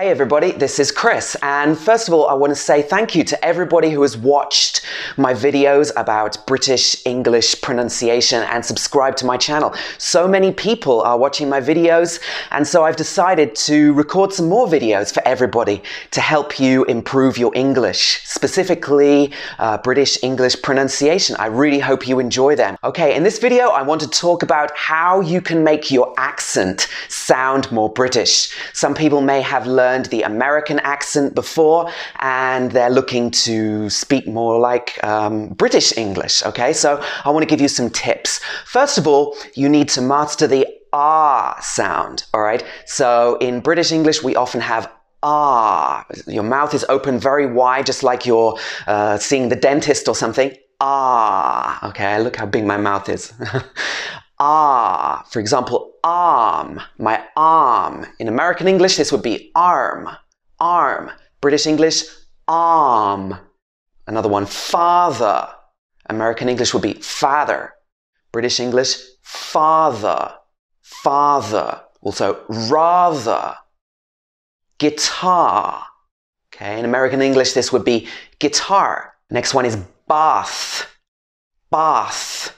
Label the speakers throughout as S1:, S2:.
S1: Hey everybody, this is Chris, and first of all I want to say thank you to everybody who has watched my videos about British English pronunciation and subscribed to my channel. So many people are watching my videos, and so I've decided to record some more videos for everybody to help you improve your English, specifically British English pronunciation. I really hope you enjoy them. Okay, in this video I want to talk about how you can make your accent sound more British. Some people may have learned the American accent before and they're looking to speak more like British English, okay? So I want to give you some tips. First of all, you need to master the R sound, all right? So in British English, we often have R. Your mouth is open very wide, just like you're seeing the dentist or something. Ah, okay, look how big my mouth is. Ah, for example, arm, my arm. In American English, this would be arm, arm. British English, arm. Another one, father. American English would be father. British English, father, father. Also, rather. Guitar. Okay, in American English, this would be guitar. Next one is bath, bath.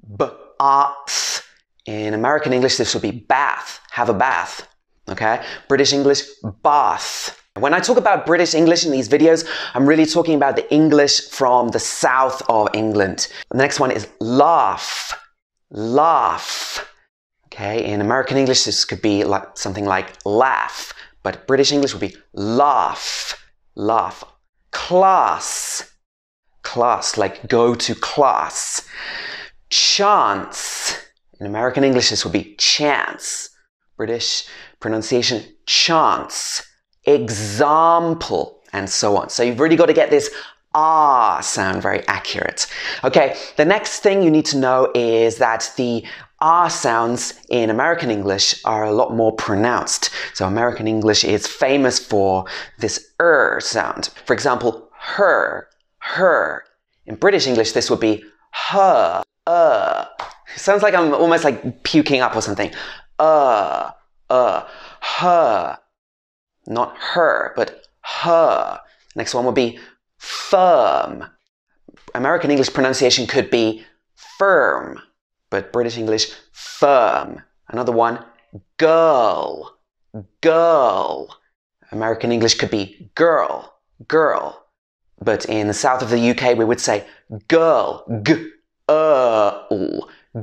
S1: Bath. In American English, this would be bath, have a bath, okay? British English, bath. When I talk about British English in these videos, I'm really talking about the English from the south of England. The next one is laugh, laugh. Okay, in American English, this could be like something like laugh, but British English would be laugh, laugh. Class, class, like go to class. Chance. In American English, this would be chance. British pronunciation, chance. Example, and so on. So you've really got to get this R sound very accurate. Okay, the next thing you need to know is that the R sounds in American English are a lot more pronounced. So American English is famous for this sound. For example, her, her. In British English, this would be her. Sounds like I'm almost like puking up or something. Her. Not her, but her. Next one would be firm. American English pronunciation could be firm, but British English, firm. Another one, girl, girl. American English could be girl, girl. But in the south of the UK, we would say girl,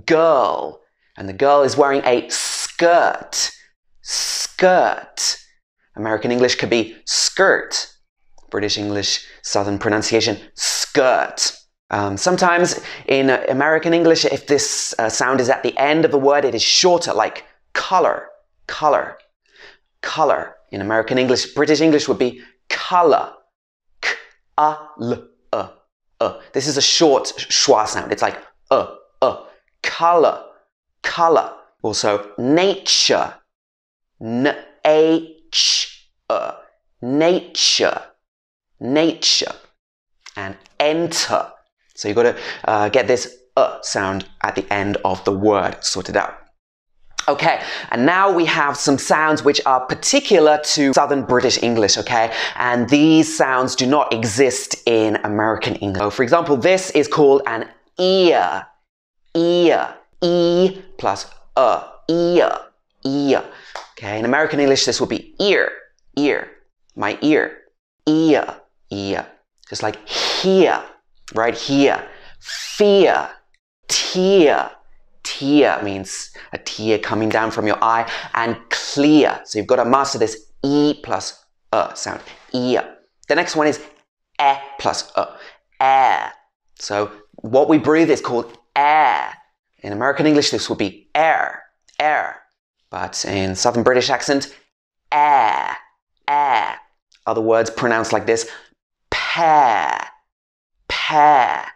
S1: girl. And the girl is wearing a skirt, skirt. American English could be skirt. British English, southern pronunciation, skirt. Sometimes in American English, if this sound is at the end of the word, it is shorter, like color, color, color. In American English, British English would be color. K-a-l-e. This is a short schwa sound. It's like color, color. Also, nature, n-h-e, nature, nature. And enter. So you've got to get this sound at the end of the word sorted out. Okay, and now we have some sounds which are particular to Southern British English, okay? And these sounds do not exist in American English. So for example, this is called an ear, ear, E plus ear, ear. Okay, in American English, this will be ear, ear, my ear, ear, ear. Just like here, right here. Fear, tear. Tear means a tear coming down from your eye, and clear. So you've got to master this E plus sound. Ear. The next one is E plus air. So what we breathe is called air. In American English, this would be air, air. But in Southern British accent, air, air. Other words pronounced like this, pear, pear.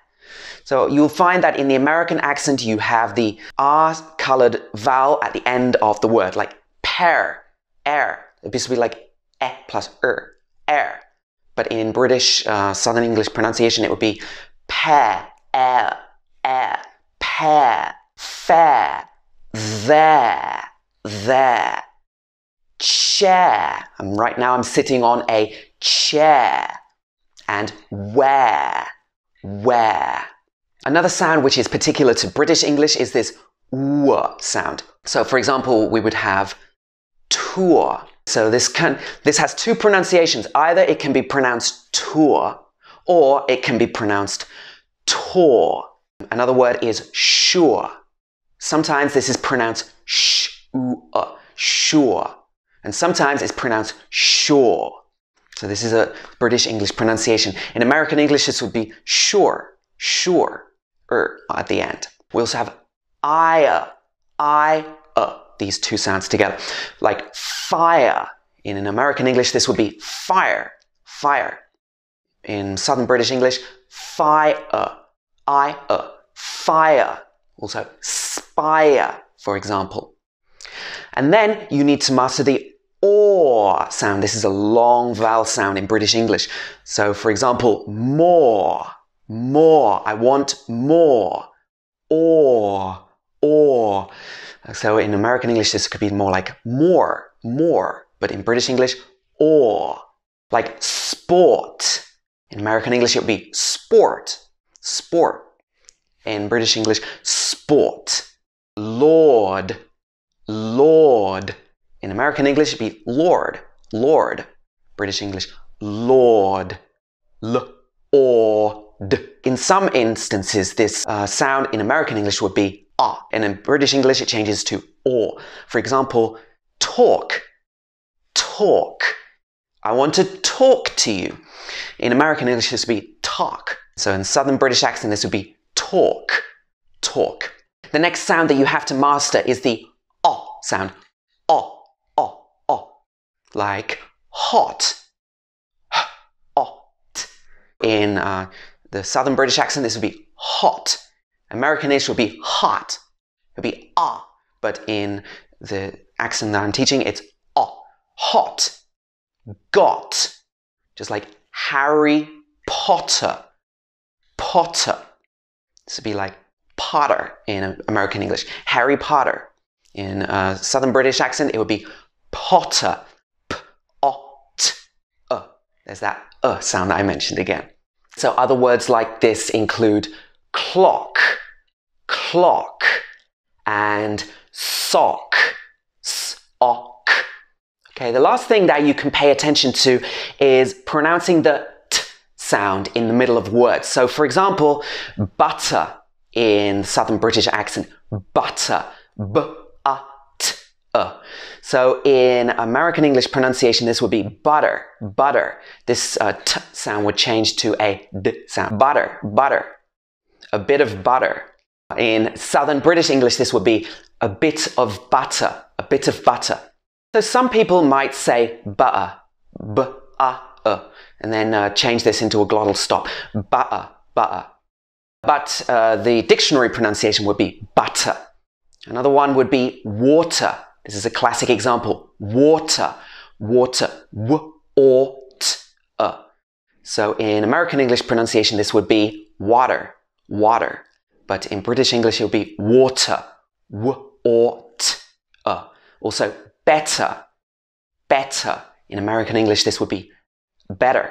S1: So you'll find that in the American accent, you have the R-colored vowel at the end of the word, like pear, air. This would be like e plus air. But in British Southern English pronunciation, it would be pear, air, pear, fair, there. chair. And right now I'm sitting on a chair. And where. Another sound which is particular to British English is this w sound. So for example, we would have tour. So this has two pronunciations. Either it can be pronounced tour or it can be pronounced tour. Another word is sure. Sometimes this is pronounced sure. And sometimes it's pronounced sure. So this is a British English pronunciation. In American English, this would be sure at the end. We also have these two sounds together. Like fire. In an American English, this would be fire. In Southern British English, fire. Fire. Also spire, for example. And then you need to master the or sound. This is a long vowel sound in British English. So for example, more. I want more. Or. So in American English, this could be more like more. But in British English, or. Like sport. In American English, it would be sport. In British English, sport. Lord. In American English, it would be lord. British English, lord. Lord. In some instances, this sound in American English would be ah, and in British English, it changes to or. For example, talk. I want to talk to you. In American English, this would be talk. So in Southern British accent, this would be talk. The next sound that you have to master is the o sound. O. Like hot. Hot. In the Southern British accent, this would be hot. American English would be hot. It would be ah. But in the accent that I'm teaching, it's o. Hot. Got. Just like Harry Potter. This would be like Potter in American English. Harry Potter. In Southern British accent, it would be Potter. There's that sound that I mentioned again. So other words like this include clock, and sock, Okay, the last thing that you can pay attention to is pronouncing the t sound in the middle of words. So for example, butter in Southern British accent, butter, So in American English pronunciation, this would be butter. This t sound would change to a d sound. Butter. A bit of butter. In Southern British English, this would be a bit of butter. So some people might say butter, and then change this into a glottal stop. Butter. But the dictionary pronunciation would be butter. Another one would be water. This is a classic example. Water. So in American English pronunciation, this would be water. But in British English, it would be water. Also, better. In American English, this would be better.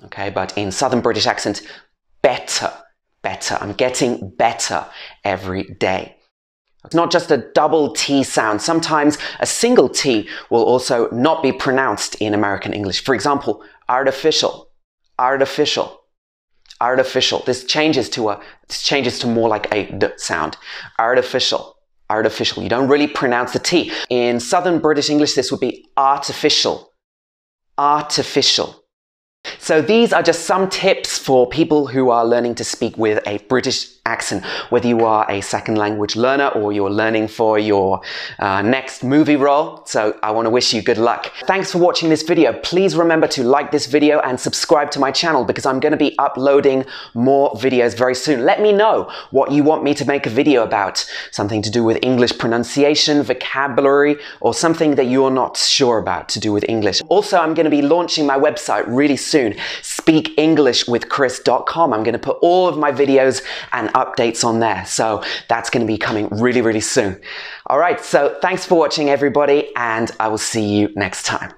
S1: Okay, but in Southern British accent, better. I'm getting better every day. It's not just a double T sound. Sometimes a single T will also not be pronounced in American English. For example, artificial. This changes to more like a D sound. Artificial. You don't really pronounce the T. In Southern British English, this would be artificial. So these are just some tips for people who are learning to speak with a British accent, whether you are a second language learner or you're learning for your next movie role. So I want to wish you good luck. Thanks for watching this video. Please remember to like this video and subscribe to my channel because I'm going to be uploading more videos very soon. Let me know what you want me to make a video about. Something to do with English pronunciation, vocabulary, or something that you're not sure about to do with English. Also, I'm going to be launching my website really soon. soon. speakenglishwithchris.com. I'm going to put all of my videos and updates on there. So that's going to be coming really, really soon. All right, so thanks for watching, everybody, and I will see you next time.